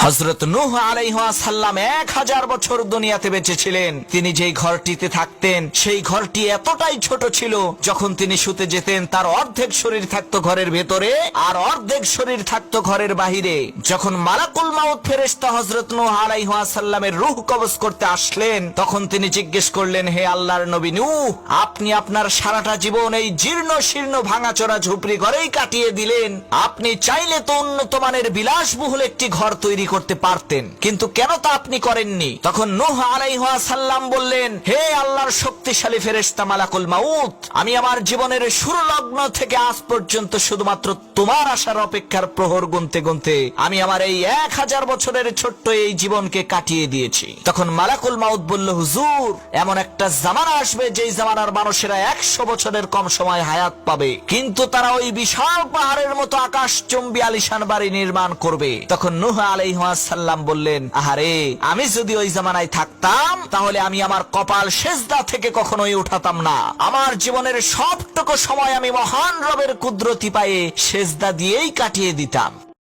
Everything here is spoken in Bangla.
হযরত নূহ আলাইহিস সালাম 1000 বছর দুনিয়াতে বেঁচে ছিলেন। তিনি যেই ঘরটিতে থাকতেন সেই ঘরটি এতটাই ছোট ছিল, যখন তিনি শুতে যেতেন তার অর্ধেক শরীর থাকতো ঘরের ভেতরে আর অর্ধেক শরীর থাকতো ঘরের বাহিরে। যখন মালাকুল মাউত ফেরেশতা হযরত নূহ আলাইহিস সালামের রূহ কবজ করতে আসলেন, তখন তিনি জিজ্ঞেস করলেন, হে আল্লাহর নবী নূহ, আপনি আপনার সারাটা জীবন এই জীর্ণ শীর্ণ ভাঙাচোরা ঝুপড়ি ঘরেই কাটিয়ে দিলেন। আপনি চাইলে তো উন্নত মানের বিলাসবহুল একটি ঘর তৈরি করতে পারতেন, কিন্তু কেন তা আপনি করেননি? তখন নূহ আলাইহিস সালাম বললেন, হে আল্লাহর শক্তিশালী ফেরেশতা মালাকুল মাউত, আমি আমার জীবনের শুরু লগ্ন থেকে আজ পর্যন্ত শুধুমাত্র তোমার আসার অপেক্ষার প্রহর গুনতে গুনতে আমি আমার এই 1000 বছরের ছোট্ট এই জীবনকে কাটিয়ে দিয়েছি। তখন মালাকুল মাউত বলল, হুজুর, এমন একটা জামানা আসবে যেই জামানার মানুষেরা 100 বছরের কম সময় হায়াত পাবে, কিন্তু তারা ওই বিশাল পাহাড়ের মতো আকাশচুম্বী আলিশান বাড়ি নির্মাণ করবে। তখন নূহ আলাইহিস সালাম বললেন, আহারে, আমি যদি ওই জামানায় থাকতাম তাহলে আমি আমার কপাল সেজদা থেকে কখনোই উঠাতাম না। আমার জীবনের সবটুকু সময় আমি মহান রবের কুদরতি পায়ে সেজদা দিয়েই কাটিয়ে দিতাম।